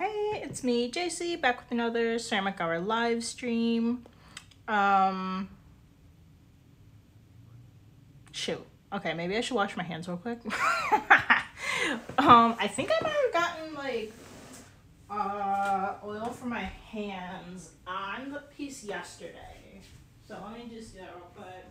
Hey, it's me, JC, back with another Ceramic Hour live stream. Shoot. Okay, maybe I should wash my hands real quick. I think I might have gotten like oil for my hands on the piece yesterday. So let me just do that real quick.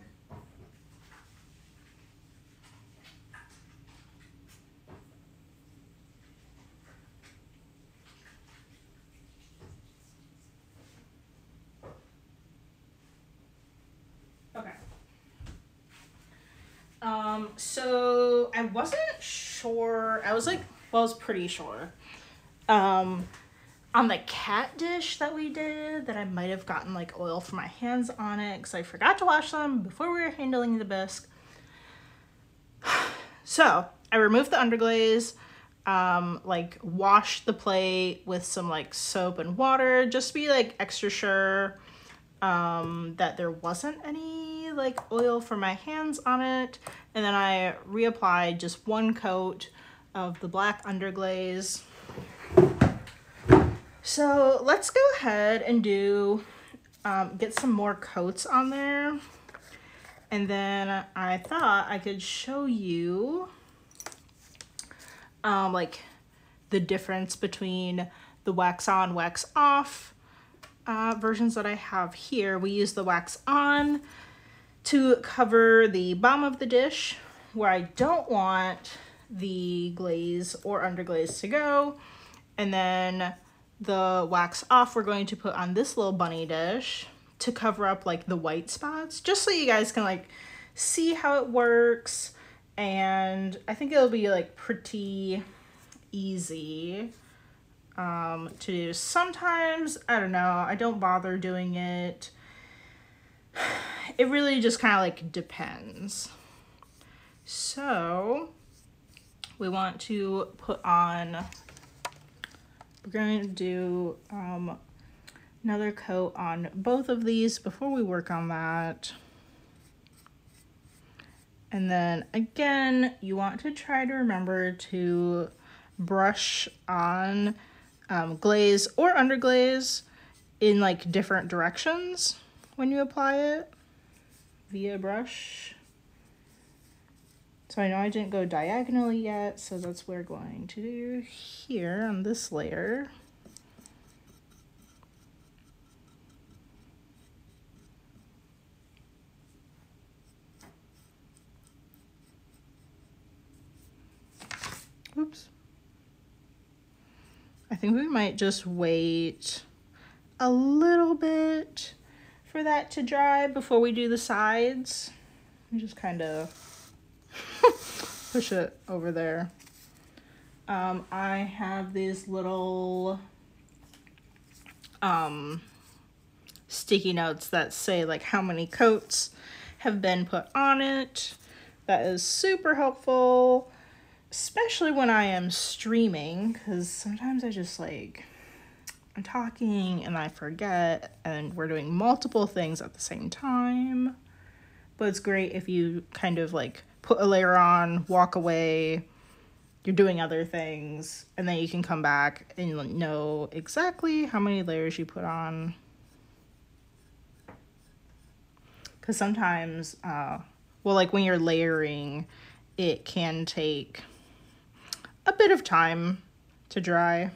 Okay. So I wasn't sure. I was like, well, I was pretty sure. On the cat dish that we did, that I might have gotten like oil for my hands on it because I forgot to wash them before we were handling the bisque. So I removed the underglaze, like washed the plate with some like soap and water just to be like extra sure that there wasn't any like oil for my hands on it. And then I reapplied just one coat of the black underglaze. So let's go ahead and do, get some more coats on there. And then I thought I could show you like the difference between the wax on, wax off versions that I have here. We use the wax on to cover the bottom of the dish where I don't want the glaze or underglaze to go. And then the wax off we're going to put on this little bunny dish to cover up like the white spots, just so you guys can like see how it works. And I think it'll be like pretty easy to do. Sometimes, I don't know, I don't bother doing it. It really just kind of like depends. So we want to put on, we're going to do another coat on both of these before we work on that. And then again, you want to try to remember to brush on glaze or underglaze in like different directions when you apply it via brush. So I know I didn't go diagonally yet, so that's what we're going to do here on this layer. Oops. I think we might just wait a little bit for that to dry before we do the sides. And just kind of push it over there. I have these little sticky notes that say like how many coats have been put on it. That is super helpful, especially when I am streaming, because sometimes I just like, I'm talking and I forget, and we're doing multiple things at the same time. But it's great if you kind of like put a layer on, walk away, you're doing other things, and then you can come back and know exactly how many layers you put on. Because sometimes, well, like when you're layering, it can take a bit of time to dry.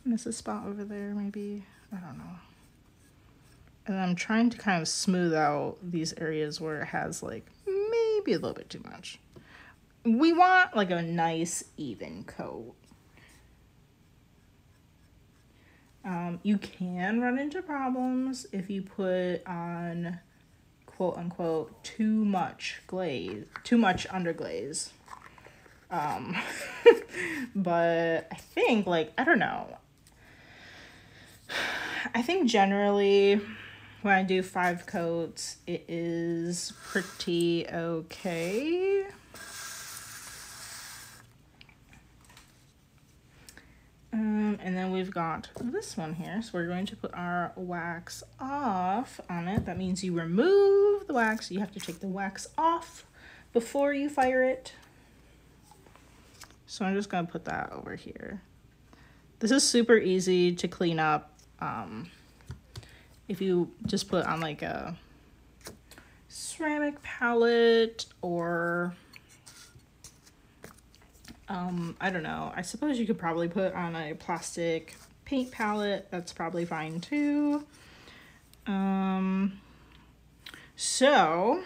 Miss a spot over there, maybe? I don't know. And I'm trying to kind of smooth out these areas where it has like maybe a little bit too much. We want like a nice even coat. You can run into problems if you put on quote unquote too much glaze, too much underglaze. But I think like, I don't know. I think generally when I do 5 coats, it is pretty okay. And then we've got this one here. So we're going to put our wax off on it. That means you remove the wax. You have to take the wax off before you fire it. So I'm just gonna put that over here. This is super easy to clean up. If you just put on like a ceramic palette or I don't know, I suppose you could probably put on a plastic paint palette. That's probably fine too. So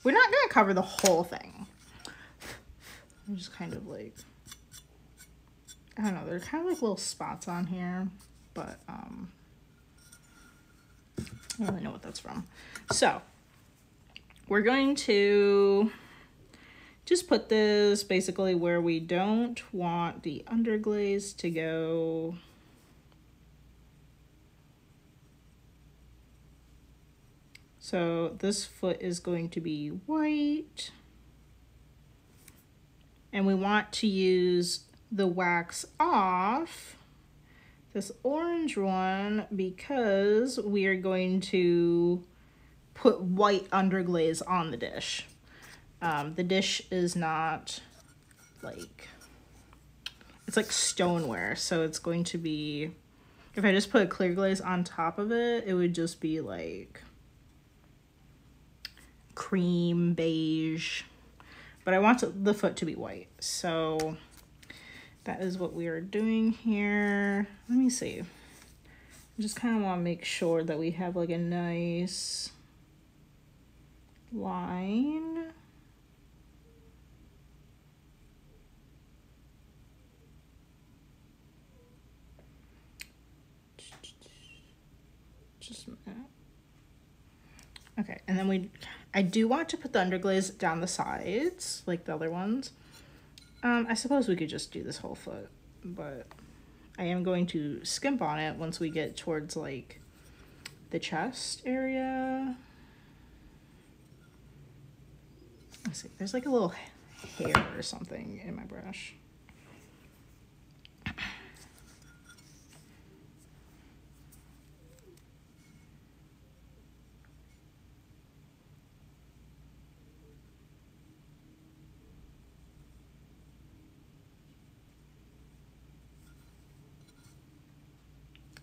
we're not gonna cover the whole thing. I'm just kind of like, I don't know, there are kind of like little spots on here, but I don't really know what that's from. So we're going to just put this basically where we don't want the underglaze to go. So this foot is going to be white. And we want to use the wax off this orange one because we are going to put white underglaze on the dish. The dish is not like, it's like stoneware, so it's going to be, if I just put a clear glaze on top of it, it would just be like cream beige, but I want the foot to be white, so that is what we are doing here. Let me see. I just kind of want to make sure that we have like a nice line. Just a minute. Okay, and then I do want to put the underglaze down the sides, like the other ones. I suppose we could just do this whole foot, but I am going to skimp on it once we get towards like the chest area. Let's see, there's like a little hair or something in my brush.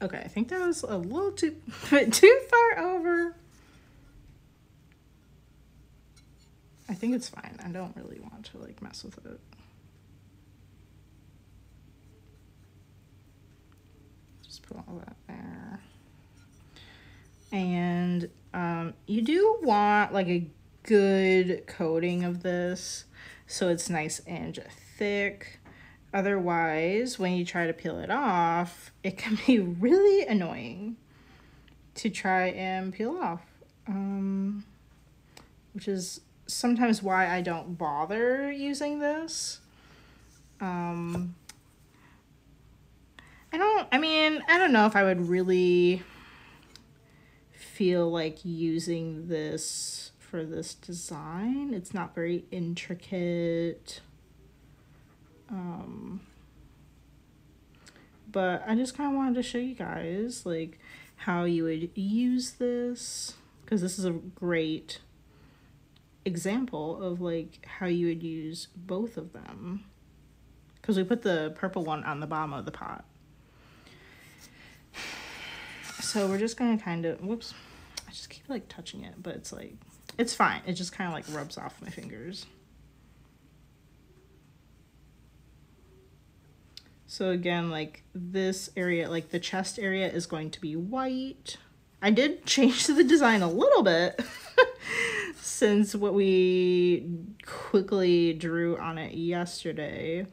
Okay, I think that was a little too far over. I think it's fine. I don't really want to like mess with it. Just put all that there. And you do want like a good coating of this so it's nice and thick. Otherwise, when you try to peel it off, it can be really annoying to try and peel off, which is sometimes why I don't bother using this. I don't know if I would really feel like using this for this design. It's not very intricate. But I just kind of wanted to show you guys like how you would use this, because this is a great example of like how you would use both of them, because we put the purple one on the bottom of the pot. So we're just gonna kind of, whoops, I just keep like touching it, but it's like, it's fine. It just kind of like rubs off my fingers. So again, like this area, like the chest area is going to be white. I did change the design a little bit since what we quickly drew on it yesterday.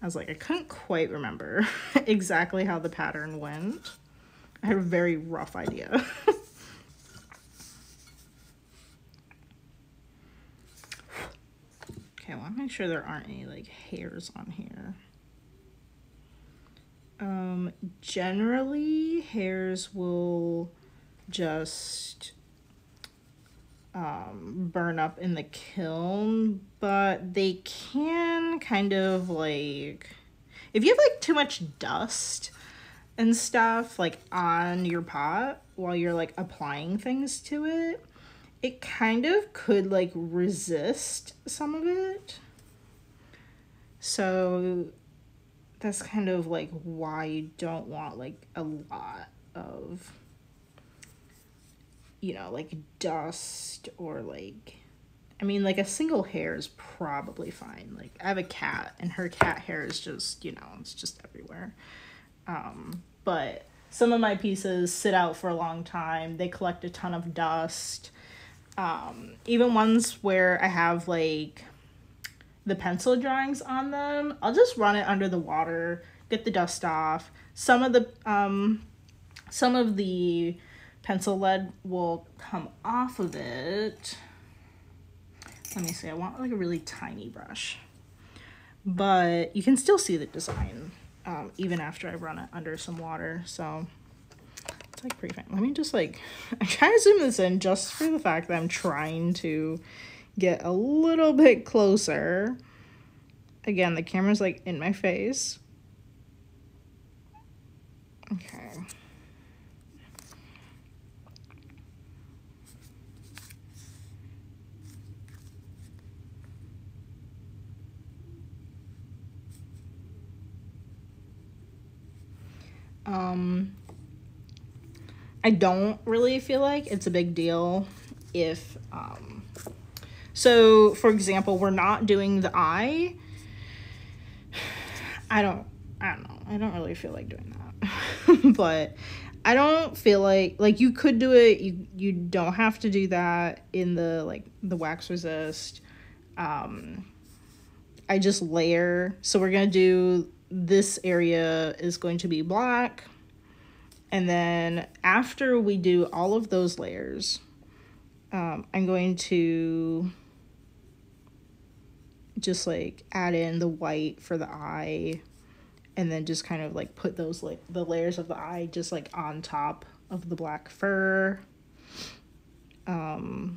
I was like, I couldn't quite remember exactly how the pattern went. I had a very rough idea. Okay, I want to make sure there aren't any like hairs on here. Generally hairs will just burn up in the kiln, but they can kind of like, if you have like too much dust and stuff like on your pot while you're like applying things to it, it kind of could like resist some of it. So that's kind of like why you don't want like a lot of, you know, like dust or like, I mean, like a single hair is probably fine. Like I have a cat and her cat hair is just, you know, it's just everywhere. But some of my pieces sit out for a long time. They collect a ton of dust. Even ones where I have like the pencil drawings on them, I'll just run it under the water, get the dust off. Some of the pencil lead will come off of it. Let me see, I want like a really tiny brush. But you can still see the design even after I run it under some water. So it's like pretty fine. Let me just like, I'm trying to zoom this in just for the fact that I'm trying to get a little bit closer. Again, the camera's like in my face. Okay. I don't really feel like it's a big deal if, so for example, we're not doing the eye. I don't know. I don't really feel like doing that, but I don't feel like you could do it. You don't have to do that in the, like the wax resist. I just layer. So we're going to do, this area is going to be black. And then after we do all of those layers, I'm going to just like add in the white for the eye, and then just kind of like put those like the layers of the eye just like on top of the black fur. I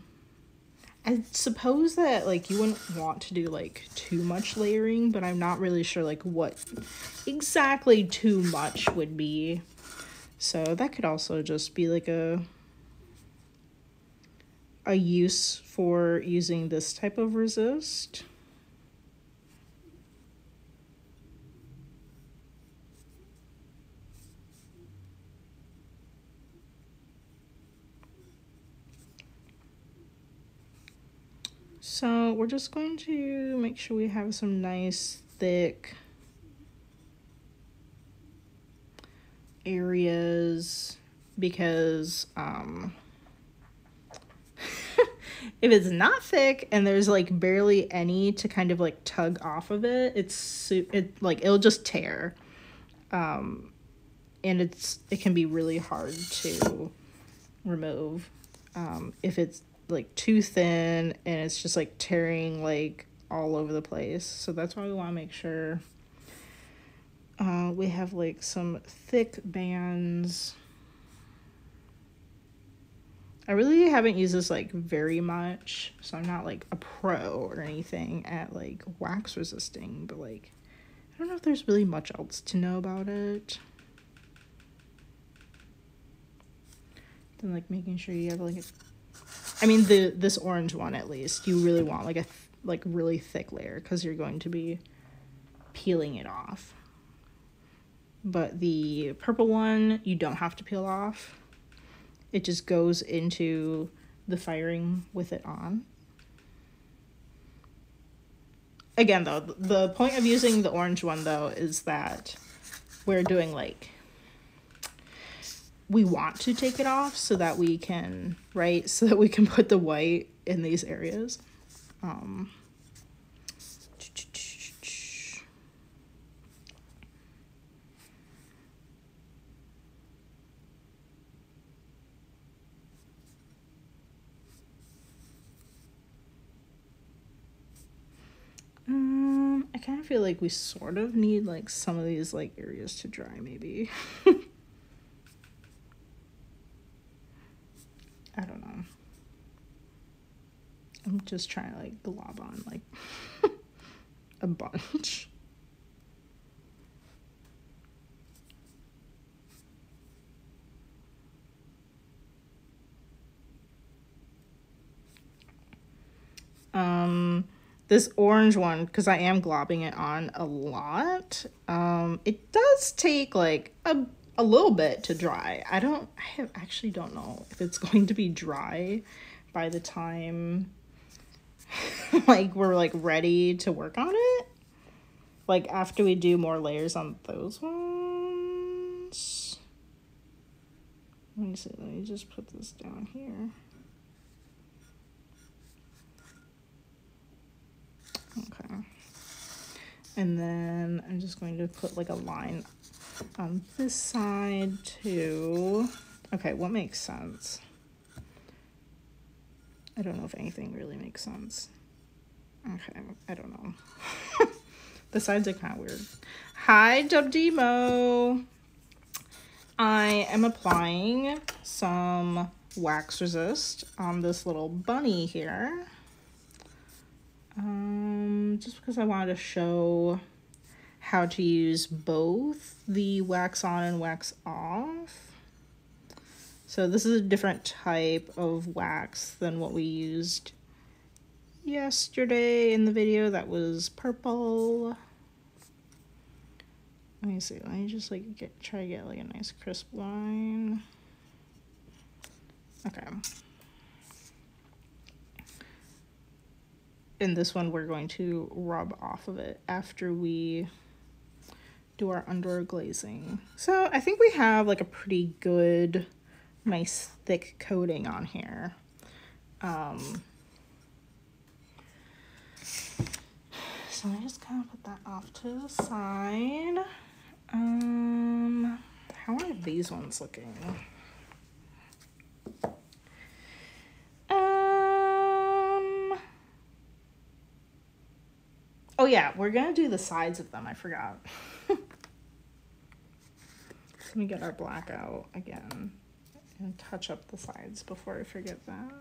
suppose that like you wouldn't want to do like too much layering, but I'm not really sure like what exactly too much would be. So that could also just be like a use for using this type of resist. So we're just going to make sure we have some nice thick areas, because if it's not thick and there's like barely any to kind of like tug off of it, it'll just tear, and it can be really hard to remove if it's like too thin and it's just like tearing like all over the place. So that's why we want to make sure we have like some thick bands. I really haven't used this like very much, so I'm not like a pro or anything at like wax resisting, but like I don't know if there's really much else to know about it. Then like making sure you have like I mean this orange one at least, you really want like a really thick layer because you're going to be peeling it off. But the purple one, you don't have to peel off. It just goes into the firing with it on. Again, though, the point of using the orange one, though, is that we're doing like, we want to take it off so that we can, right? So that we can put the white in these areas. I kind of feel like we sort of need like some of these like areas to dry maybe. I don't know. I'm just trying to like glob on like a bunch. this orange one, because I am globbing it on a lot, it does take like a little bit to dry. I actually don't know if it's going to be dry by the time like we're like ready to work on it. Like after we do more layers on those ones. Let me see, let me just put this down here. Okay. And then I'm just going to put like a line on this side too. Okay, what makes sense? I don't know if anything really makes sense. Okay, I don't know. The sides are kind of weird. Hi, Dubdemo. I am applying some wax resist on this little bunny here. Just because I wanted to show how to use both the wax on and wax off. So this is a different type of wax than what we used yesterday in the video that was purple. Let me see, let me just like try to get like a nice crisp line. Okay. And this one we're going to rub off of it after we do our underglazing. So I think we have like a pretty good, nice thick coating on here. So I just kind of put that off to the side. How are these ones looking? Oh yeah, we're gonna do the sides of them, I forgot. Let me get our black out again and touch up the sides before I forget that.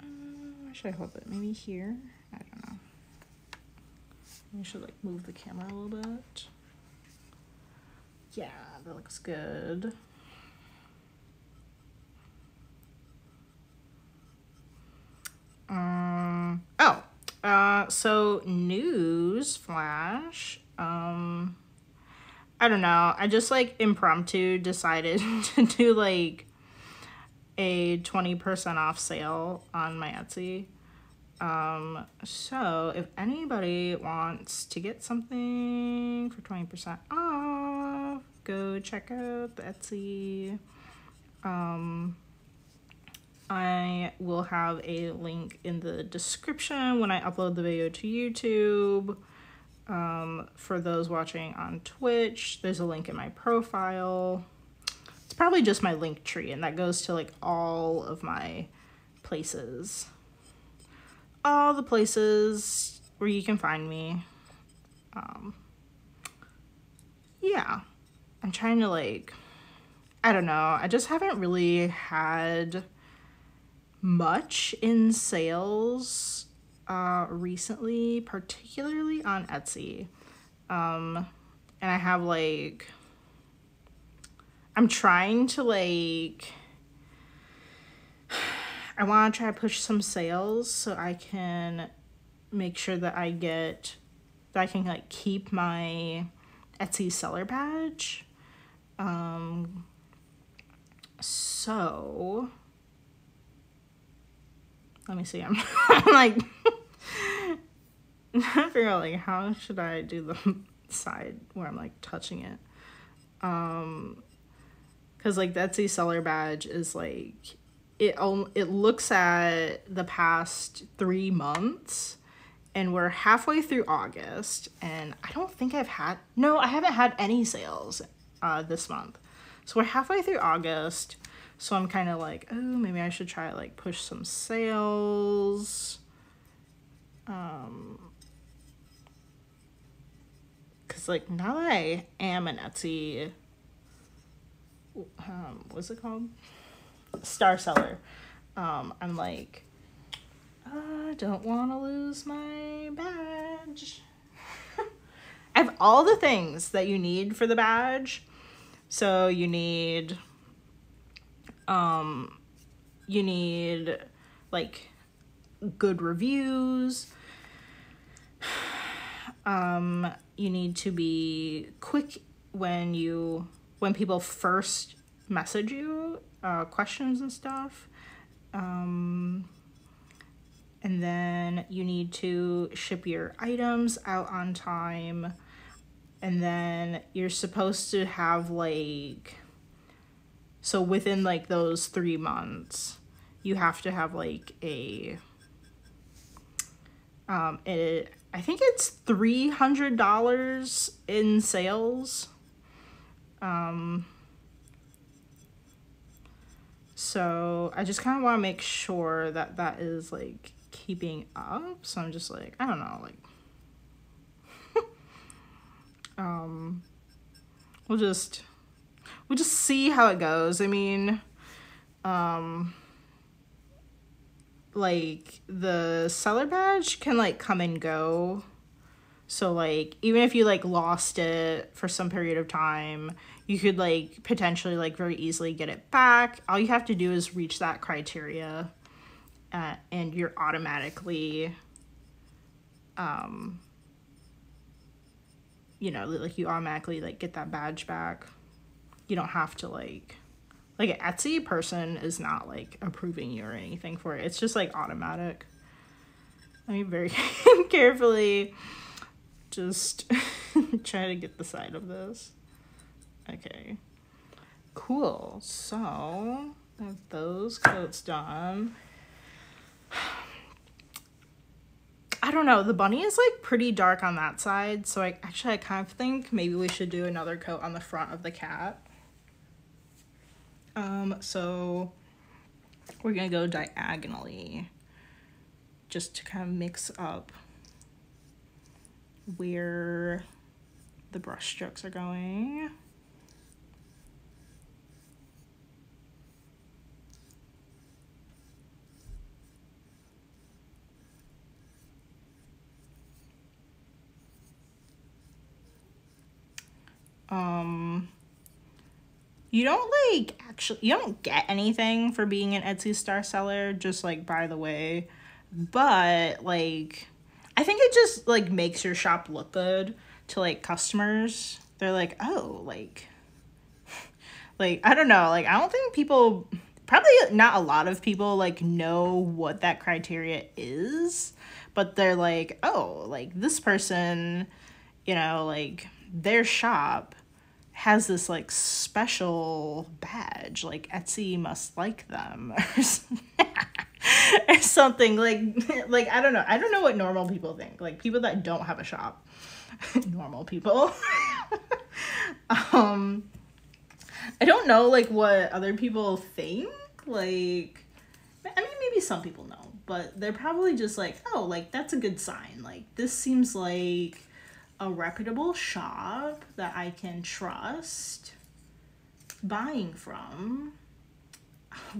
Where should I hold it? Maybe here? I don't know. We should like move the camera a little bit. Yeah, that looks good. So news flash. I don't know. I just like impromptu decided to do like a 20% off sale on my Etsy. So if anybody wants to get something for 20% off, go check out the Etsy. I will have a link in the description when I upload the video to YouTube. For those watching on Twitch, there's a link in my profile. It's probably just my link tree, and that goes to like all of my places. All the places where you can find me. Yeah, I'm trying to like, I don't know. I just haven't really had much in sales recently, particularly on Etsy. And I have like, I'm trying to like, I want to try to push some sales so I can make sure that I can like keep my Etsy seller badge. So let me see, I'm like I figure out like how should I do the side where I'm like touching it. Cause like the Etsy seller badge is like, it looks at the past 3 months, and we're halfway through August, and I don't think I haven't had any sales this month. So we're halfway through August. So I'm kind of like, oh, maybe I should try like push some sales. Cause like now that I am an Etsy, what's it called? Star seller. I'm like, I don't want to lose my badge. I have all the things that you need for the badge. So you need like good reviews. You need to be quick when people first message you, questions and stuff. And then you need to ship your items out on time. And then you're supposed to have like, so within like those 3 months, you have to have like I think it's $300 in sales. So I just kind of want to make sure that that is like keeping up. So I'm just like, I don't know, like, we'll just see how it goes. I mean, like the seller badge can like come and go. So like, even if you like lost it for some period of time, you could like potentially like very easily get it back. All you have to do is reach that criteria, and you're automatically, you know, like you automatically like get that badge back. You don't have to like an Etsy person is not like approving you or anything for it. It's just like automatic. Let me very carefully just try to get the side of this. Okay, cool. So have those coats done. I don't know, the bunny is like pretty dark on that side, so I kind of think maybe we should do another coat on the front of the cat. So we're gonna go diagonally just to kind of mix up where the brush strokes are going. You don't get anything for being an Etsy star seller, just like by the way, but like I think it just like makes your shop look good to like customers. They're like, oh, like I don't know, like I don't think people, probably not a lot of people like know what that criteria is, but they're like, oh, like this person, you know, like their shop has this like special badge, like Etsy must like them or something like I don't know what normal people think, like people that don't have a shop. Normal people. I don't know like what other people think, like I mean maybe some people know, but they're probably just like, oh, like that's a good sign, like this seems like a reputable shop that I can trust buying from.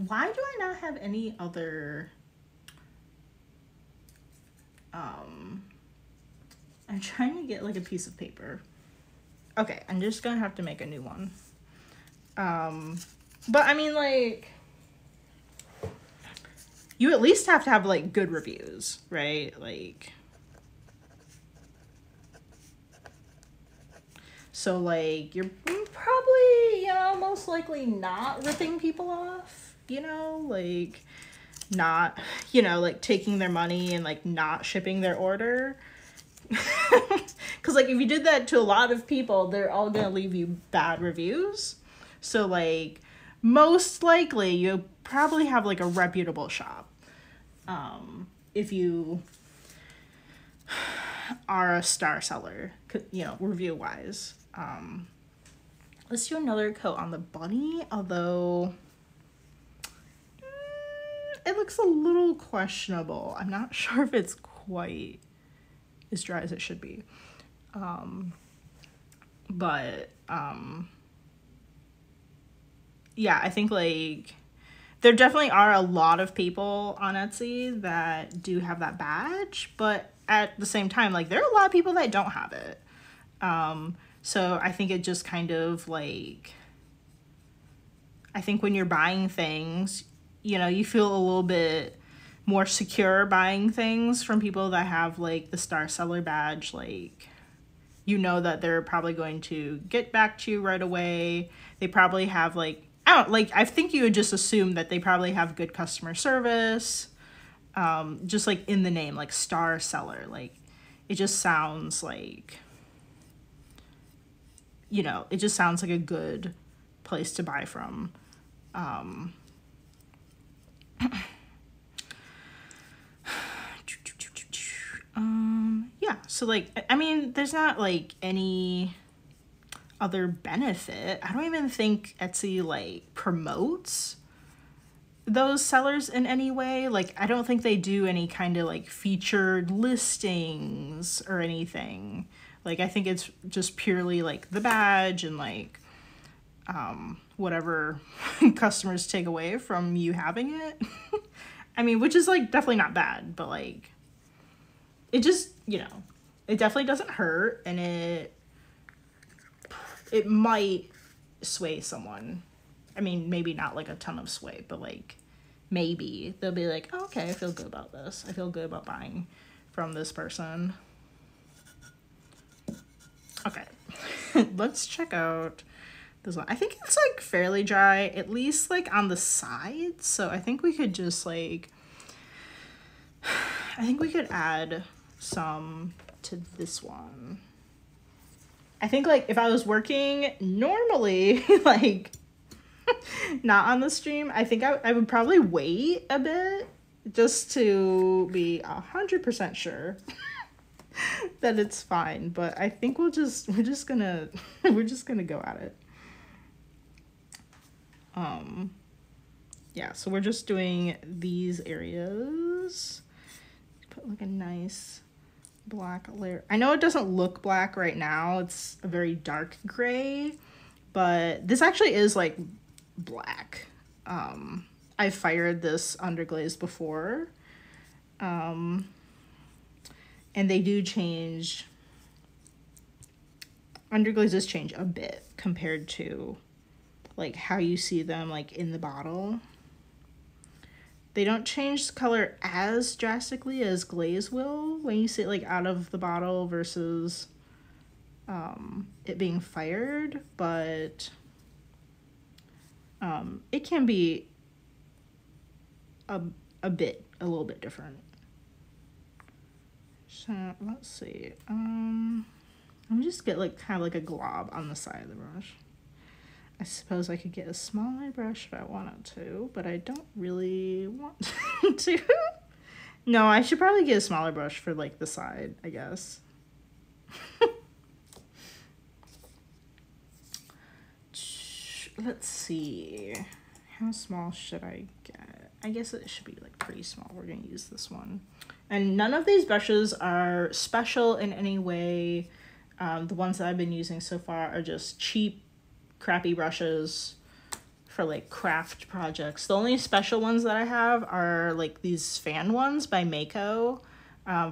Why do I not have any other, I'm trying to get like a piece of paper. Okay, I'm just gonna have to make a new one. But I mean, like, you at least have to have like good reviews, right? Like, so like you're probably, you know, most likely not ripping people off, you know, like not, you know, like taking their money and like not shipping their order. Because like if you did that to a lot of people, they're all gonna leave you bad reviews. So like most likely you probably have like a reputable shop, if you are a star seller, you know, review wise. Let's do another coat on the bunny, although it looks a little questionable. I'm not sure if it's quite as dry as it should be. But yeah, I think like there definitely are a lot of people on Etsy that do have that badge, but at the same time, like there are a lot of people that don't have it. So I think it just kind of like, I think when you're buying things, you know, you feel a little bit more secure buying things from people that have like the star seller badge. Like, you know that they're probably going to get back to you right away. They probably have like, I think you would just assume that they probably have good customer service. Just like in the name, like star seller, like it just sounds like, you know, it just sounds like a good place to buy from. Yeah, so like, I mean, there's not like any other benefit. I don't even think Etsy like promotes those sellers in any way. Like, I don't think they do any kind of like featured listings or anything. Like, I think it's just purely like the badge and like whatever customers take away from you having it. I mean, which is like definitely not bad, but like it just, you know, it definitely doesn't hurt, and it might sway someone. I mean, maybe not like a ton of sway, but like maybe they'll be like, oh, okay, I feel good about this. I feel good about buying from this person. Okay, let's check out this one. I think it's like fairly dry, at least like on the sides. So I think we could just like, I think we could add some to this one. I think like if I was working normally, like not on the stream, I think I would probably wait a bit just to be 100% sure that it's fine. But I think we're just gonna go at it. Yeah, so we're just doing these areas. Put like a nice black layer. I know it doesn't look black right now. It's a very dark gray, but this actually is like black. I fired this underglaze before. And they do change. Underglazes change a bit compared to like how you see them like in the bottle. They don't change the color as drastically as glaze will when you see it like out of the bottle versus it being fired, but it can be a little bit different. So let's see. Let me just get like kind of like a glob on the side of the brush. I suppose I could get a smaller brush if I wanted to, but I don't really want to. No, I should probably get a smaller brush for like the side, I guess. Let's see. How small should I get? I guess it should be like pretty small. We're gonna use this one. And none of these brushes are special in any way. The ones that I've been using so far are just cheap, crappy brushes for like craft projects. The only special ones that I have are like these fan ones by Mako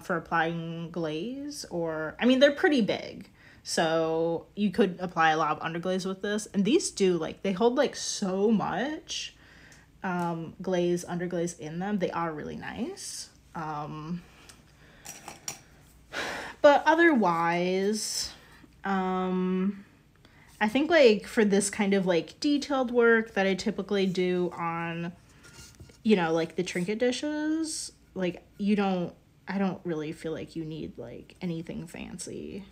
for applying glaze, or, I mean, they're pretty big. So you could apply a lot of underglaze with this. And these do, like, they hold like so much underglaze in them. They are really nice. But otherwise, I think like for this kind of like detailed work that I typically do on, you know, like the trinket dishes, like I don't really feel like you need like anything fancy.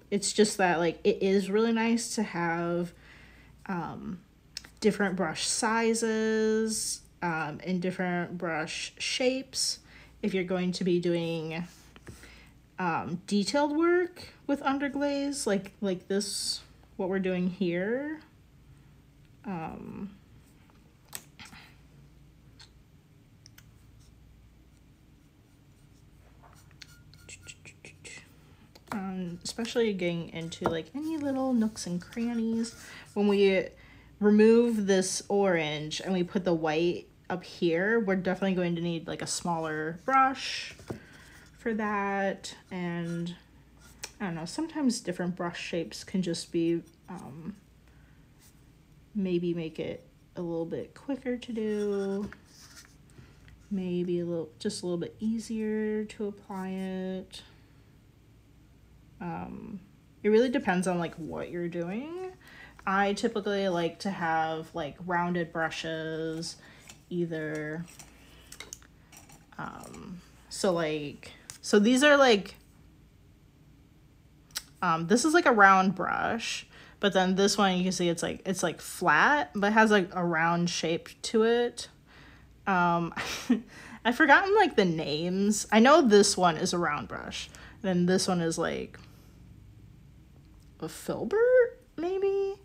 It's just that like it is really nice to have different brush sizes and different brush shapes if you're going to be doing detailed work with underglaze, like this, what we're doing here. Especially getting into like any little nooks and crannies. When we remove this orange and we put the white up here, we're definitely going to need like a smaller brush for that. And I don't know, sometimes different brush shapes can just be maybe make it a little bit quicker to do. maybe just a little bit easier to apply it. It really depends on like what you're doing. I typically like to have like rounded brushes, either so these are like this is like a round brush, but then this one you can see it's like flat but has like a round shape to it. I've forgotten like the names. I know this one is a round brush, then this one is like a filbert maybe,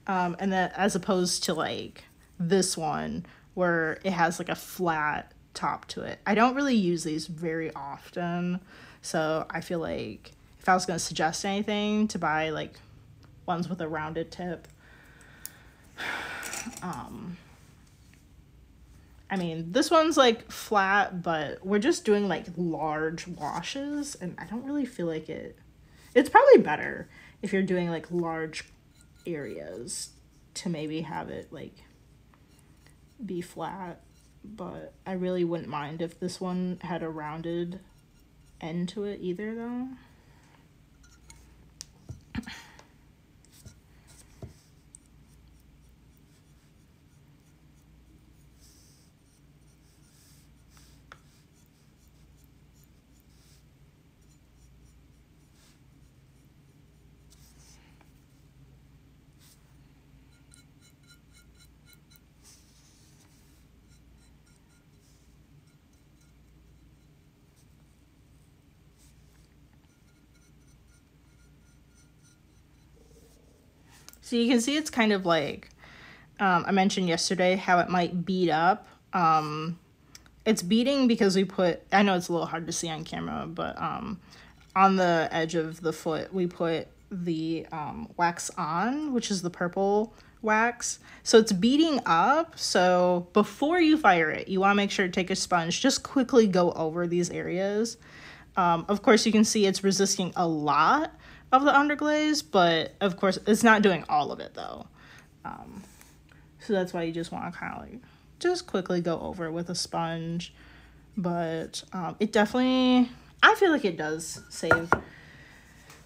and then as opposed to like this one where it has like a flat top to it. I don't really use these very often, so I feel like if I was going to suggest anything, to buy like ones with a rounded tip. I mean, this one's like flat, but we're just doing like large washes, and I don't really feel like it's probably better if you're doing like large areas to maybe have it like be flat, but I really wouldn't mind if this one had a rounded end to it either though. So you can see it's kind of like, I mentioned yesterday how it might bead up. It's beading because we put, I know it's a little hard to see on camera, but on the edge of the foot, we put the wax on, which is the purple wax. So it's beading up. So before you fire it, you want to make sure to take a sponge, just quickly go over these areas. Of course, you can see it's resisting a lot of the underglaze, but of course it's not doing all of it though. So that's why you just want to kind of like just quickly go over it with a sponge. But it definitely, I feel like it does save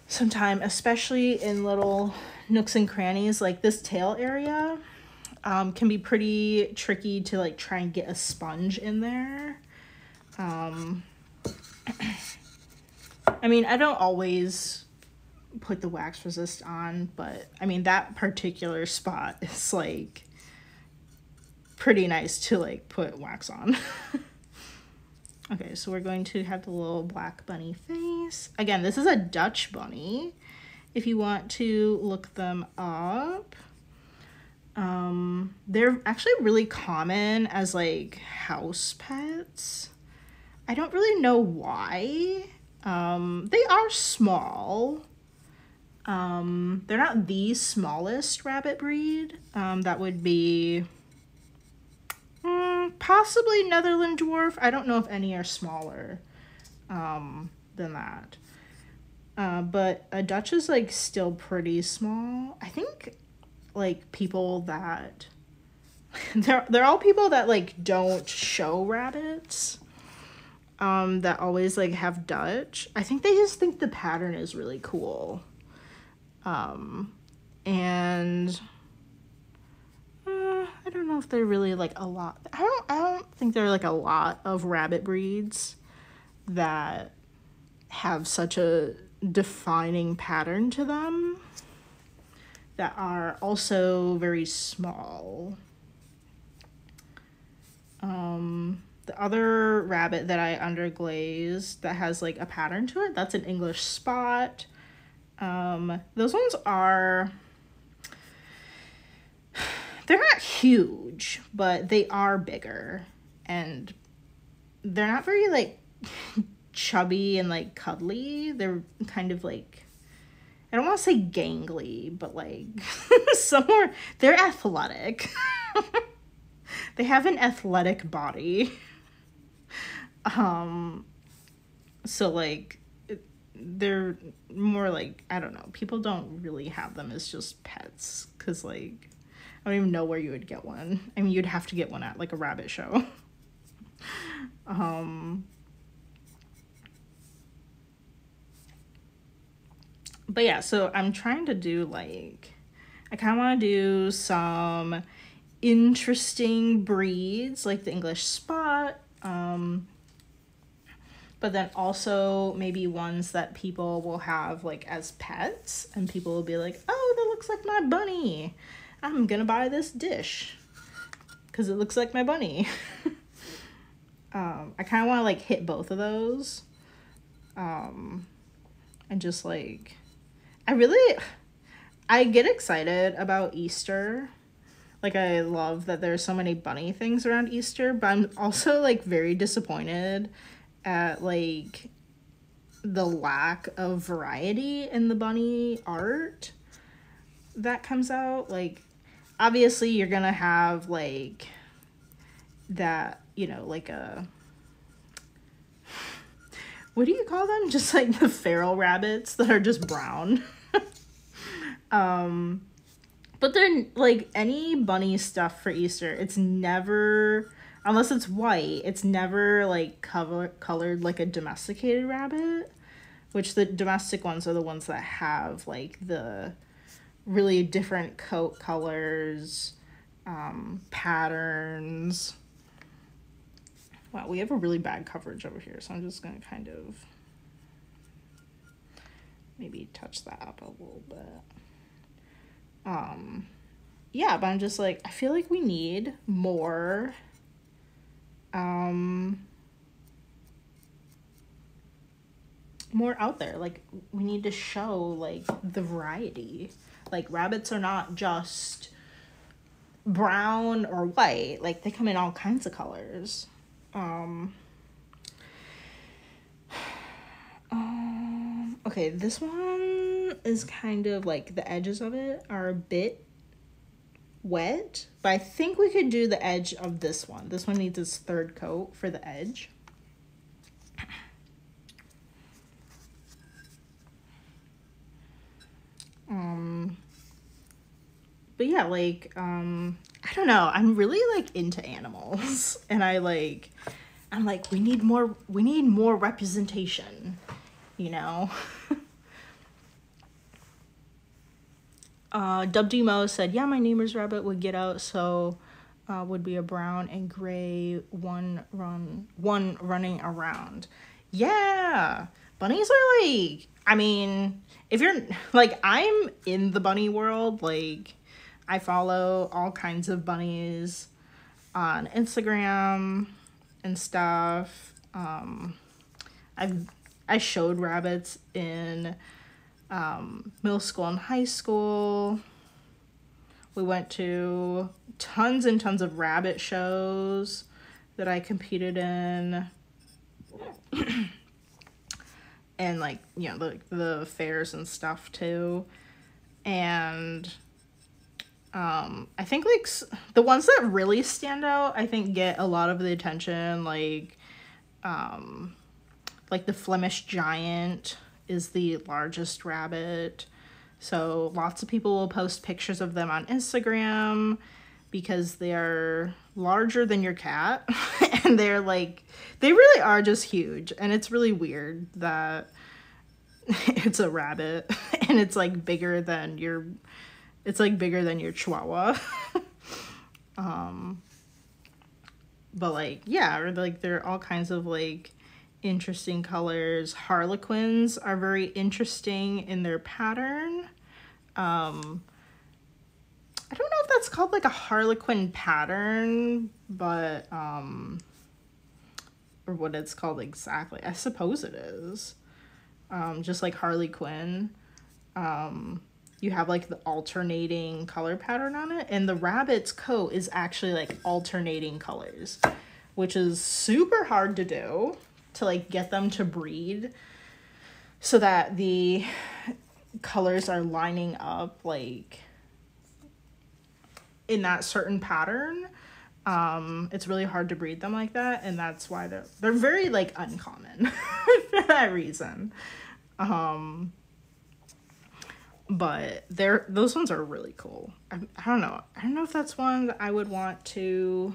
some time, especially in little nooks and crannies. Like this tail area can be pretty tricky to like try and get a sponge in there. I mean, I don't always put the wax resist on, but I mean that particular spot is like pretty nice to like put wax on. Okay, so we're going to have the little black bunny face. Again, this is a Dutch bunny if you want to look them up. They're actually really common as like house pets. I don't really know why. They are small. They're not the smallest rabbit breed. That would be possibly Netherland dwarf. I don't know if any are smaller than that. But a Dutch is like still pretty small. I think like people that they're all people that like don't show rabbits, that always like have Dutch. I think they just think the pattern is really cool. And I don't know if they're really like a lot. I don't think there are like a lot of rabbit breeds that have such a defining pattern to them that are also very small. The other rabbit that I underglazed that has like a pattern to it, that's an English spot. Those ones are, they're not huge, but they are bigger, and they're not very like chubby and like cuddly. They're kind of like, I don't want to say gangly, but like somewhere, they're athletic. They have an athletic body. So like they're more like, I don't know, people don't really have them as just pets, because like I don't even know where you would get one. I mean, you'd have to get one at like a rabbit show. But yeah, so I'm trying to do like, I kind of want to do some interesting breeds like the English Spot, but then also maybe ones that people will have like as pets, and people will be like, oh, that looks like my bunny. I'm gonna buy this dish because it looks like my bunny. I kind of want to like hit both of those, and just like, I get excited about Easter. Like, I love that there's so many bunny things around Easter, but I'm also like very disappointed at like the lack of variety in the bunny art that comes out. Like, obviously you're gonna have like that, you know, like a, what do you call them? Just like the feral rabbits that are just brown. But they're like any bunny stuff for Easter, it's never, unless it's white, it's never like colored like a domesticated rabbit, which the domestic ones are the ones that have like the really different coat colors, patterns. Wow, we have a really bad coverage over here, so I'm just gonna kind of maybe touch that up a little bit. Yeah, but I'm just like, I feel like we need more, more out there. Like, we need to show like the variety. Like, rabbits are not just brown or white. Like, they come in all kinds of colors. Okay, this one is kind of like, the edges of it are a bit wet, but I think we could do the edge of this one. This one needs its third coat for the edge. But yeah, like, I don't know, I'm really like into animals, and I'm like, we need more representation, you know? Dubd Mo said, yeah, my neighbor's rabbit would get out, so would be a brown and gray one running around. Yeah, bunnies are like, I mean, if you're like, I'm in the bunny world, like, I follow all kinds of bunnies on Instagram and stuff. I showed rabbits in middle school and high school. We went to tons and tons of rabbit shows that I competed in. And like, you know, the fairs and stuff too. And I think like the ones that really stand out, I think get a lot of the attention, like the Flemish Giant is the largest rabbit. So lots of people will post pictures of them on Instagram because they're larger than your cat. And they're like, they really are just huge. And it's really weird that it's a rabbit and it's like bigger than your Chihuahua. But like, yeah, or like there are all kinds of like interesting colors. Harlequins are very interesting in their pattern. I don't know if that's called like a harlequin pattern, but or what it's called exactly. I suppose it is. Just like Harley Quinn. You have like the alternating color pattern on it, and the rabbit's coat is actually like alternating colors, which is super hard to do, to like get them to breed so that the colors are lining up like in that certain pattern. It's really hard to breed them like that, and that's why they're very like uncommon for that reason. But those ones are really cool. I don't know if that's one that I would want to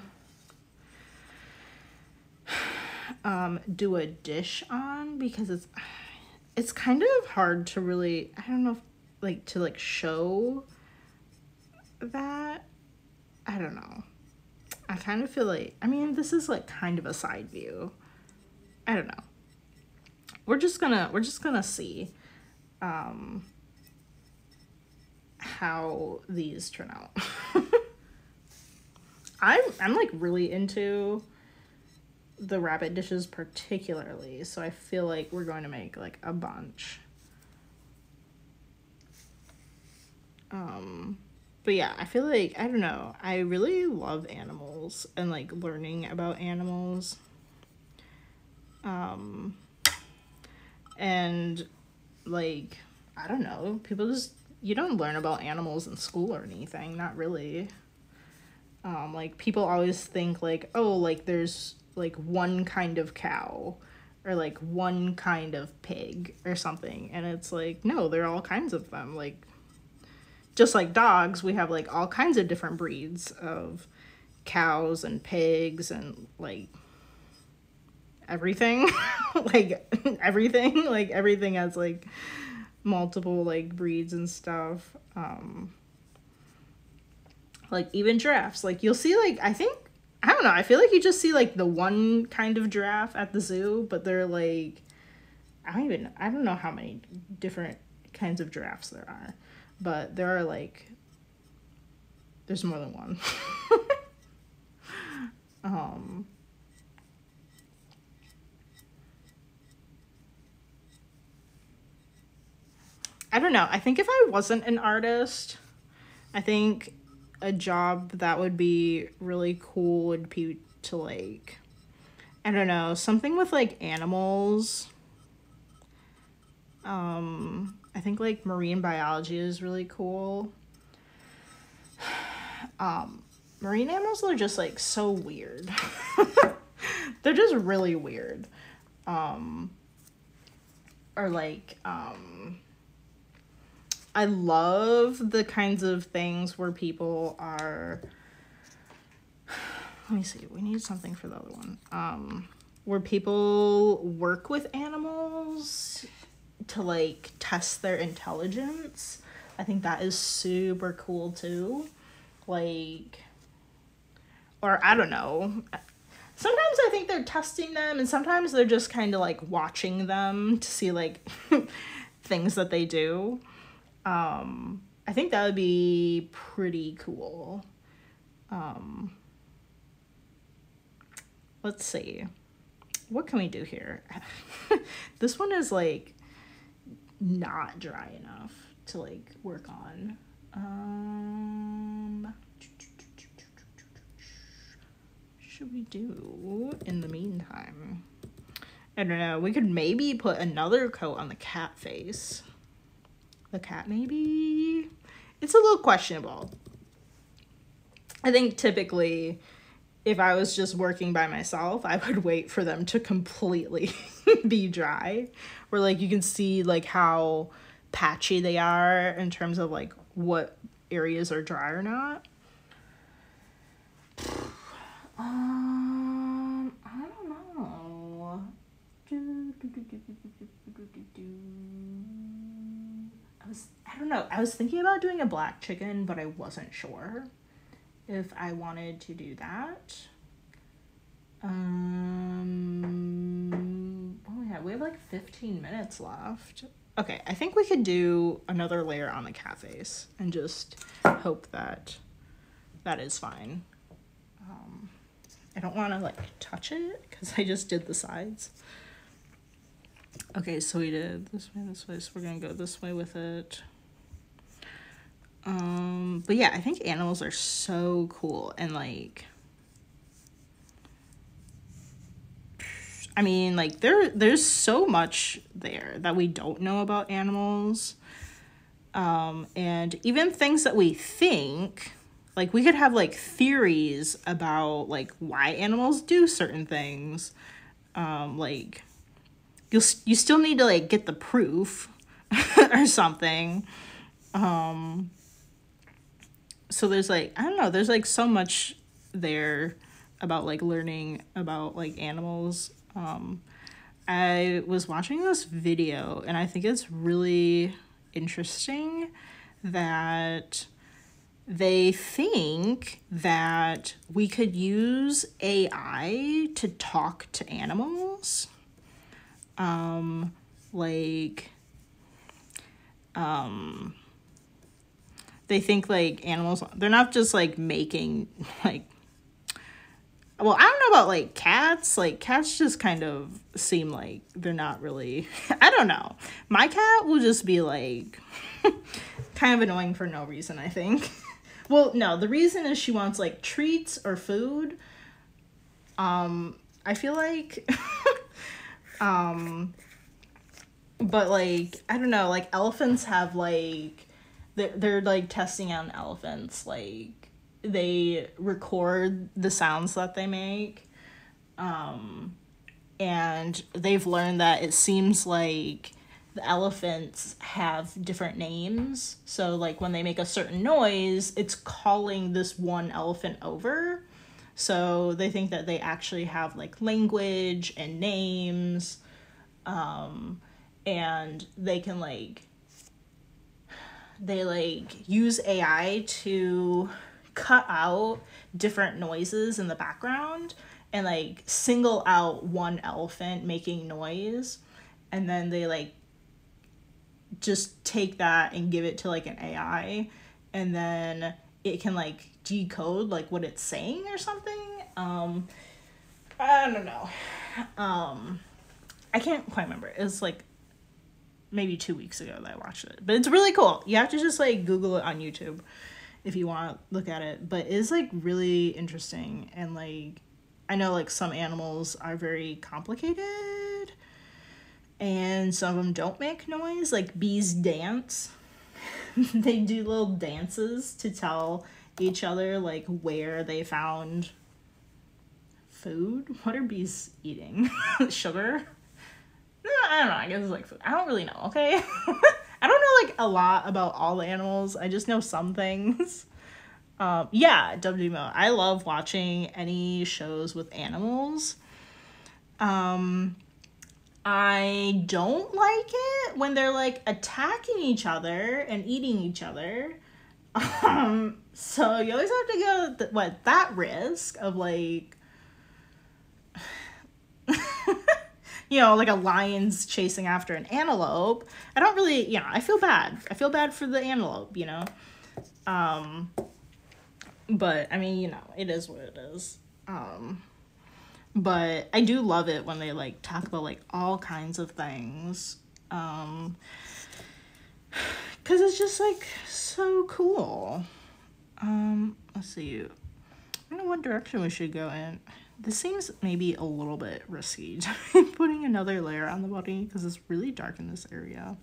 do a dish on, because it's kind of hard to really, I don't know, like to like show that. I don't know. I kind of feel like, I mean, this is like kind of a side view. I don't know. We're just gonna see how these turn out. I'm like really into the rabbit dishes particularly, so I feel like we're going to make like a bunch. But yeah, I feel like, I don't know, I really love animals and like learning about animals. And like, I don't know, people just, you don't learn about animals in school or anything, not really. Like people always think like, oh, like there's like one kind of cow or like one kind of pig or something, and it's like, no, there are all kinds of them. Like just like dogs, we have like all kinds of different breeds of cows and pigs and like everything. Like everything has like multiple like breeds and stuff. Like even giraffes, like you'll see like, I don't know, I feel like you just see like the one kind of giraffe at the zoo, but they're like, I don't know how many different kinds of giraffes there are, but there are like, there's more than one. I don't know. I think if I wasn't an artist, I think a job that would be really cool would be to like, I don't know, something with like animals. I think like marine biology is really cool. Marine animals are just like so weird. They're just really weird. Or like, I love the kinds of things where people are, let me see, we need something for the other one. Where people work with animals to like test their intelligence. I think that is super cool too. Like, or I don't know. Sometimes I think they're testing them, and sometimes they're just kind of like watching them to see like things that they do. I think that would be pretty cool. Let's see. What can we do here? This one is like not dry enough to like work on. Should we do in the meantime? I don't know. We could maybe put another coat on the cat face. The cat, maybe? It's a little questionable. I think typically, if I was just working by myself, I would wait for them to completely be dry. Where like you can see like how patchy they are in terms of like what areas are dry or not. I don't know. I don't know. I was thinking about doing a black chicken, but I wasn't sure if I wanted to do that. Oh yeah, we have like 15 minutes left. Okay, I think we could do another layer on the cat face and just hope that that is fine. I don't want to like touch it because I just did the sides. Okay, so we did this way, so we're gonna go this way with it. But yeah, I think animals are so cool, and like, I mean, like there's so much there that we don't know about animals. And even things that we think, like we could have like theories about like why animals do certain things. Like you still need to like get the proof or something. So there's like, I don't know, there's like so much there about like learning about like animals I was watching this video and I think it's really interesting that they think that we could use AI to talk to animals. They think like animals, they're not just like making like, well, I don't know about like cats. Like cats just kind of seem like they're not really, I don't know. My cat will just be like kind of annoying for no reason, I think. Well, no, the reason is she wants like treats or food. I feel like, but like, I don't know, like elephants have like, they're like testing on elephants, like they record the sounds that they make, and they've learned that it seems like the elephants have different names. So like when they make a certain noise, it's calling this one elephant over. So they think that they actually have like language and names, and they can like, they like use AI to cut out different noises in the background and like single out one elephant making noise, and then they like just take that and give it to like an AI, and then it can like decode like what it's saying or something. I don't know. I can't quite remember. It's like maybe 2 weeks ago that I watched it, but it's really cool. You have to just like Google it on YouTube if you want to look at it, but it's like really interesting. And like, I know like some animals are very complicated and some of them don't make noise. Like bees dance. They do little dances to tell each other like where they found food. What are bees eating? Sugar? I don't know. I guess it's like food. I don't really know, okay? I don't know like a lot about all the animals. I just know some things. Yeah, WMO. I love watching any shows with animals. I don't like it when they're like attacking each other and eating each other. So you always have to go that risk of like, you know, like a lion's chasing after an antelope. I don't really, you know, I feel bad. I feel bad for the antelope, you know. But I mean, you know, it is what it is. But I do love it when they like talk about like all kinds of things. 'Cause it's just like so cool. Let's see. I don't know what direction we should go in. This seems maybe a little bit risky, putting another layer on the body because it's really dark in this area.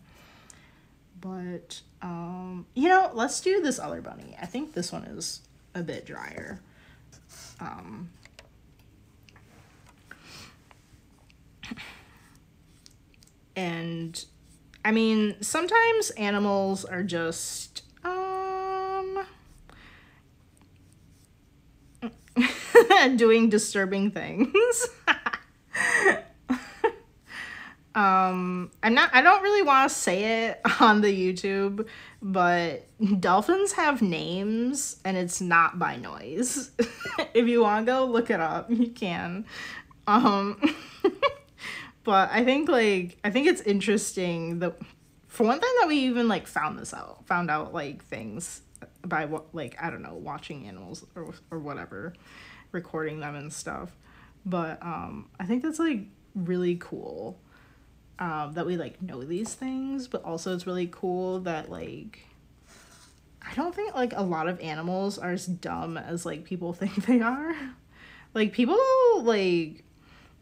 But, you know, let's do this other bunny. I think this one is a bit drier. And, I mean, sometimes animals are just, doing disturbing things. I don't really want to say it on the YouTube, but dolphins have names and it's not by noise. If you want to go look it up, you can. But I think it's interesting that for one thing that we even like found out like things by what, like, I don't know, watching animals or whatever, recording them and stuff. But I think that's like really cool that we like know these things, but also it's really cool that like I don't think like a lot of animals are as dumb as like people think they are. Like people like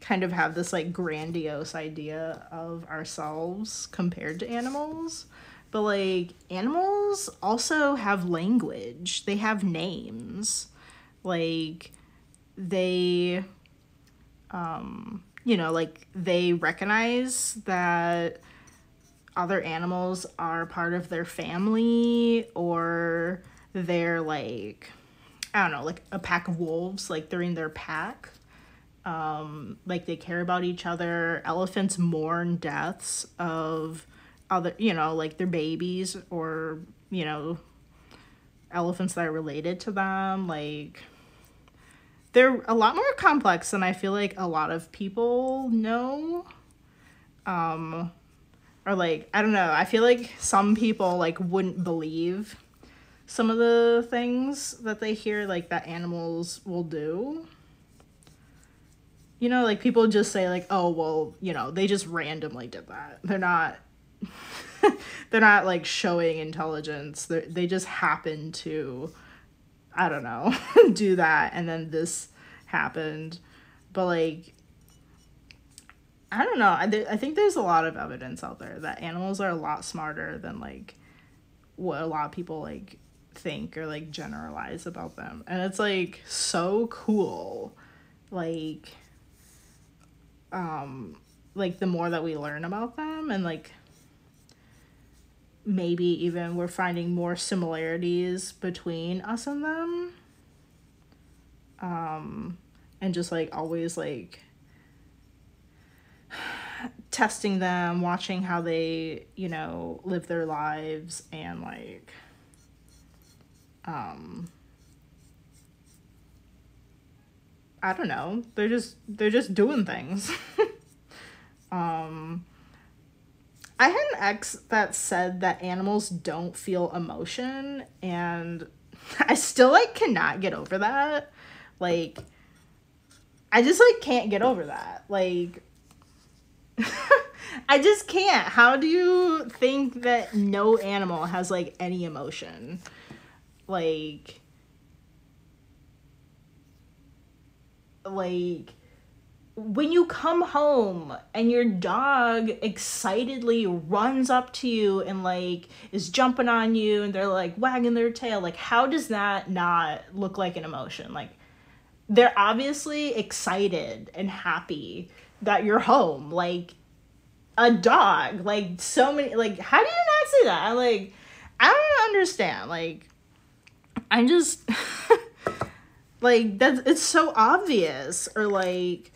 kind of have this like grandiose idea of ourselves compared to animals, but like animals also have language. They have names. Like they you know, like they recognize that other animals are part of their family, or they're like, I don't know, like a pack of wolves, like they're in their pack. Like they care about each other. Elephants mourn deaths of other, you know, like their babies, or, you know, elephants that are related to them. Like they're a lot more complex than I feel like a lot of people know. Or like, I don't know, I feel like some people like wouldn't believe some of the things that they hear like that animals will do. You know, like people just say like, oh, well, you know, they just randomly did that. They're not they're not like showing intelligence. They just happen to, I don't know, do that, and then this happened. But like, I don't know. I think there's a lot of evidence out there that animals are a lot smarter than like what a lot of people like think or like generalize about them. And it's like so cool. Like the more that we learn about them, and like maybe even we're finding more similarities between us and them. And just like always like testing them, watching how they, you know, live their lives, and like I don't know, they're just doing things. I had an ex that said that animals don't feel emotion, and I still like cannot get over that. Like I just like can't get over that. Like I just can't. How do you think that no animal has like any emotion? Like when you come home and your dog excitedly runs up to you and like is jumping on you and they're like wagging their tail, like how does that not look like an emotion? Like they're obviously excited and happy that you're home. Like a dog, like so many, like how do you not see that? I don't understand. Like I'm just like that's, it's so obvious. Or like,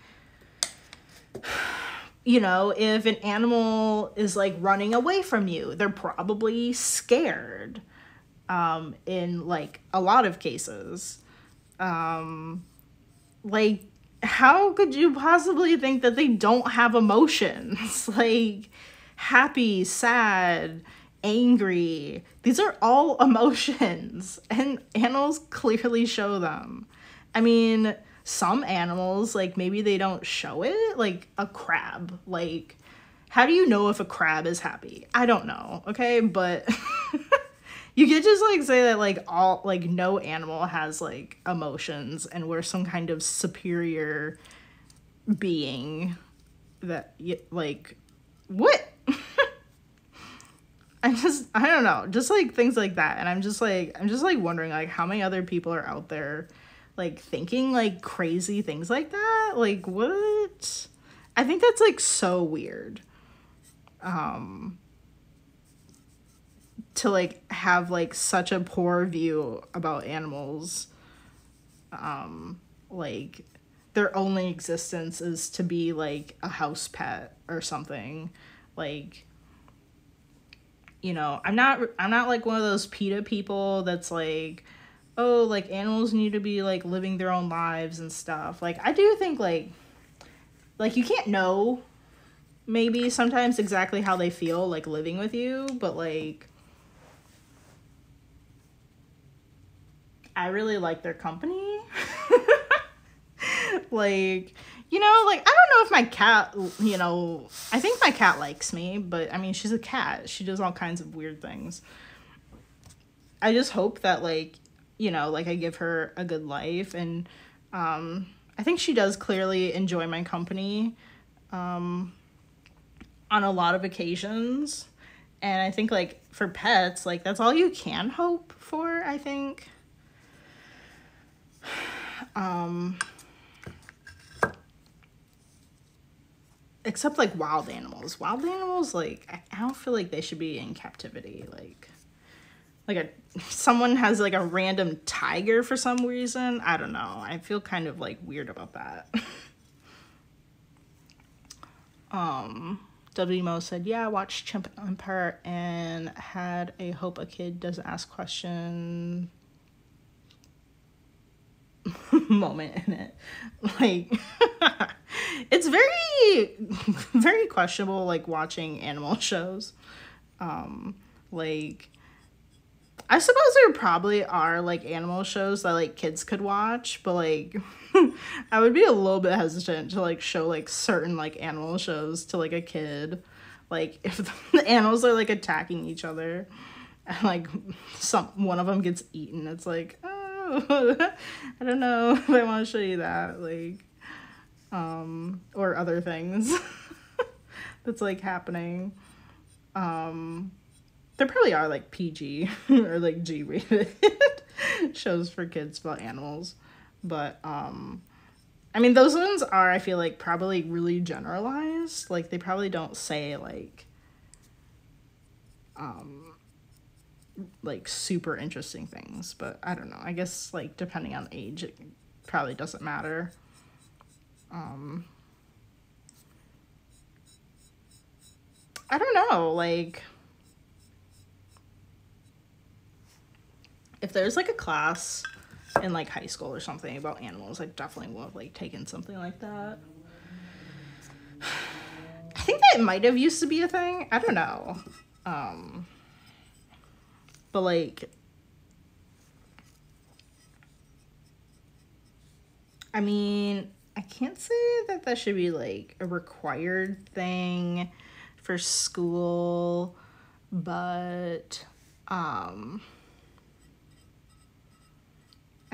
you know, if an animal is like running away from you, they're probably scared, in like a lot of cases. Like how could you possibly think that they don't have emotions? Like happy, sad, angry, these are all emotions, and animals clearly show them. I mean, some animals, like maybe they don't show it, like a crab. Like how do you know if a crab is happy? I don't know, okay? But you could just like say that like all, like no animal has like emotions, and we're some kind of superior being that like what? I don't know, just like things like that. And I'm just like wondering like how many other people are out there like thinking like crazy things like that. Like what? I think that's like so weird. To like have like such a poor view about animals. Like their only existence is to be like a house pet or something. Like, you know, I'm not like one of those PETA people that's like, oh, like animals need to be like living their own lives and stuff. Like I do think like you can't know maybe sometimes exactly how they feel like living with you, but like I really like their company. Like, you know, like, I don't know if my cat, you know, I think my cat likes me, but I mean, she's a cat. She does all kinds of weird things. I just hope that, like, you know, like I give her a good life. And I think she does clearly enjoy my company on a lot of occasions. And I think, like, for pets, like, that's all you can hope for, I think. Except like wild animals, like I don't feel like they should be in captivity. Like someone has like a random tiger for some reason, I don't know, I feel kind of like weird about that. WMO said, yeah, I watched Chimp Empire and had a hope a kid doesn't ask question moment in it. Like, it's very, very questionable, like, watching animal shows. Like, I suppose there probably are, like, animal shows that, like, kids could watch, but, like, I would be a little bit hesitant to, like, show, like, certain, like, animal shows to, like, a kid. Like, if the animals are, like, attacking each other and, like, one of them gets eaten, it's like, oh, I don't know if I want to show you that, like, or other things that's, like, happening. There probably are, like, PG or, like, G-rated shows for kids about animals. But, I mean, those ones are, I feel like, probably really generalized. Like, they probably don't say, like, super interesting things. But, I don't know. I guess, like, depending on age, it probably doesn't matter. I don't know, like, if there's, like, a class in, like, high school or something about animals, I definitely would have, like, taken something like that. I think that might have used to be a thing. I don't know. But, like, I mean, I can't say that that should be, like, a required thing for school, but, I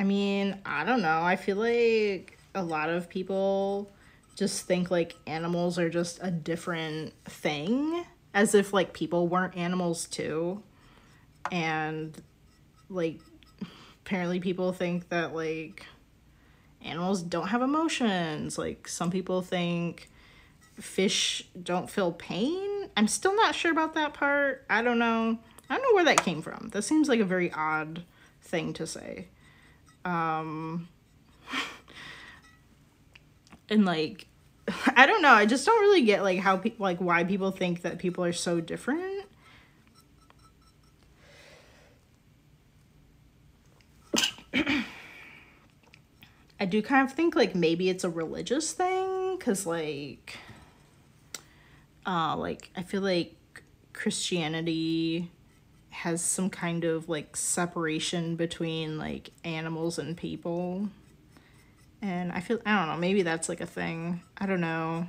mean, I don't know. I feel like a lot of people just think, like, animals are just a different thing, as if, like, people weren't animals too. And, like, apparently people think that, like, animals don't have emotions. Like, some people think fish don't feel pain. I'm still not sure about that part. I don't know. I don't know where that came from. That seems like a very odd thing to say. And, like, I don't know. I just don't really get, like, how like, why people think that people are so different. I do kind of think, like, maybe it's a religious thing, because, like, I feel like Christianity has some kind of, like, separation between, like, animals and people. And I don't know, maybe that's, like, a thing. I don't know.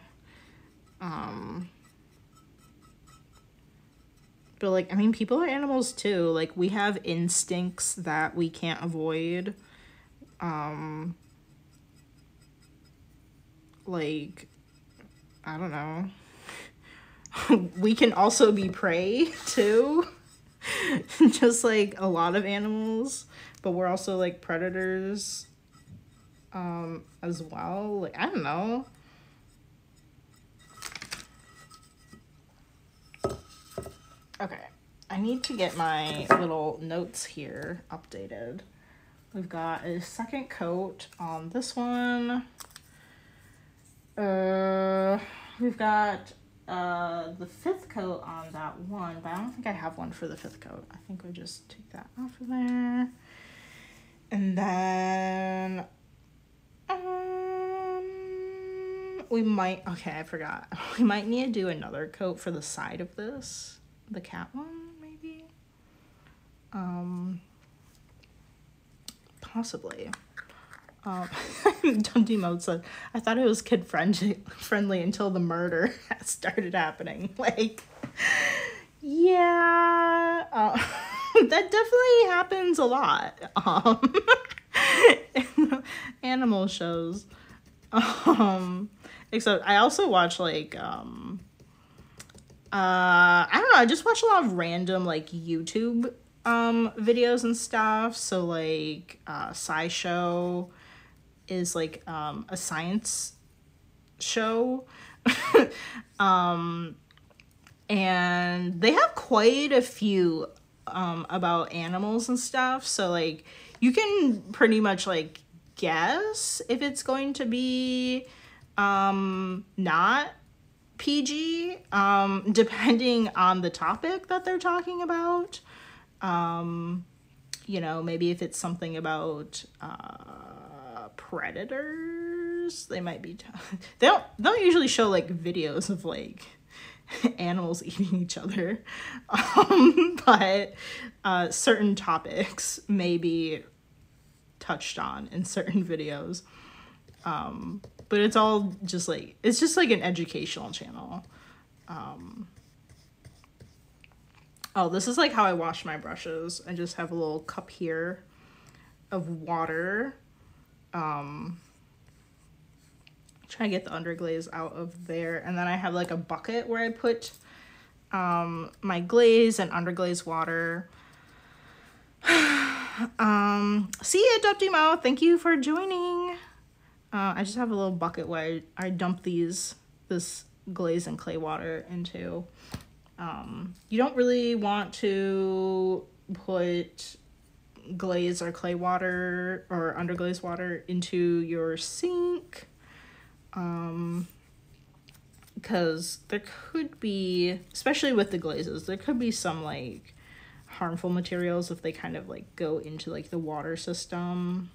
But, like, I mean, people are animals too. Like, we have instincts that we can't avoid. Like, I don't know. We can also be prey too. Just like a lot of animals. But we're also, like, predators as well. Like, I don't know. Okay, I need to get my little notes here updated. We've got a second coat on this one. We've got the fifth coat on that one, but I don't think I have one for the fifth coat. I think we just take that off of there. And then we might, okay, I forgot. We might need to do another coat for the side of this. The cat one, maybe? Possibly. Dundee Mode said, I thought it was kid friendly until the murder started happening. Like, yeah, that definitely happens a lot. In animal shows. Except I also watch, like, I don't know, I just watch a lot of random, like, YouTube videos and stuff. So, like, SciShow is, like, a science show. And they have quite a few about animals and stuff. So, like, you can pretty much, like, guess if it's going to be not PG, depending on the topic that they're talking about. You know, maybe if it's something about predators, they might be they don't usually show like videos of like animals eating each other, but certain topics may be touched on in certain videos, but it's all just like, it's just like an educational channel. Oh, this is like how I wash my brushes. I just have a little cup here of water. Try to get the underglaze out of there. And then I have like a bucket where I put my glaze and underglaze water. See ya, Dupty Thank you for joining. I just have a little bucket where I dump this glaze and clay water into. You don't really want to put glaze or clay water or underglaze water into your sink, because there could be, especially with the glazes, there could be some like harmful materials if they kind of like go into like the water system.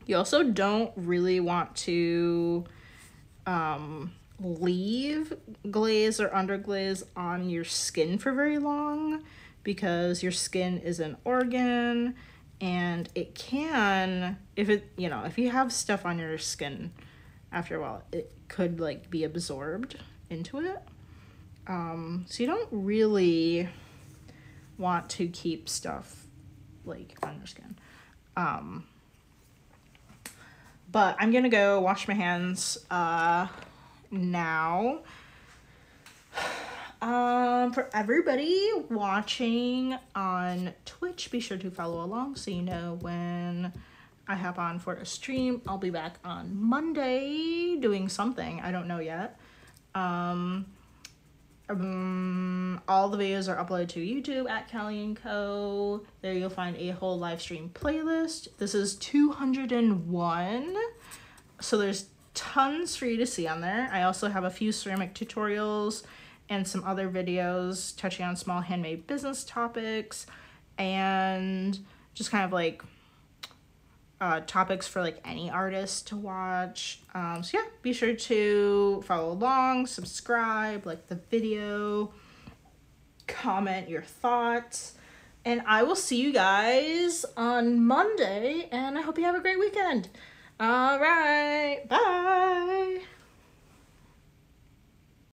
You also don't really want to leave glaze or underglaze on your skin for very long, because your skin is an organ, and it can, if you have stuff on your skin, after a while it could like be absorbed into it. So you don't really want to keep stuff like on your skin. But I'm gonna go wash my hands now. For everybody watching on Twitch, be sure to follow along so you know when I hop on for a stream. I'll be back on Monday doing something. I don't know yet. All the videos are uploaded to YouTube at calieandco. There you'll find a whole live stream playlist. This is 201, so there's tons for you to see on there. I also have a few ceramic tutorials and some other videos touching on small handmade business topics, and just kind of like topics for like any artist to watch. So yeah, be sure to follow along, subscribe, like the video, comment your thoughts, and I will see you guys on Monday, and I hope you have a great weekend. All right, bye.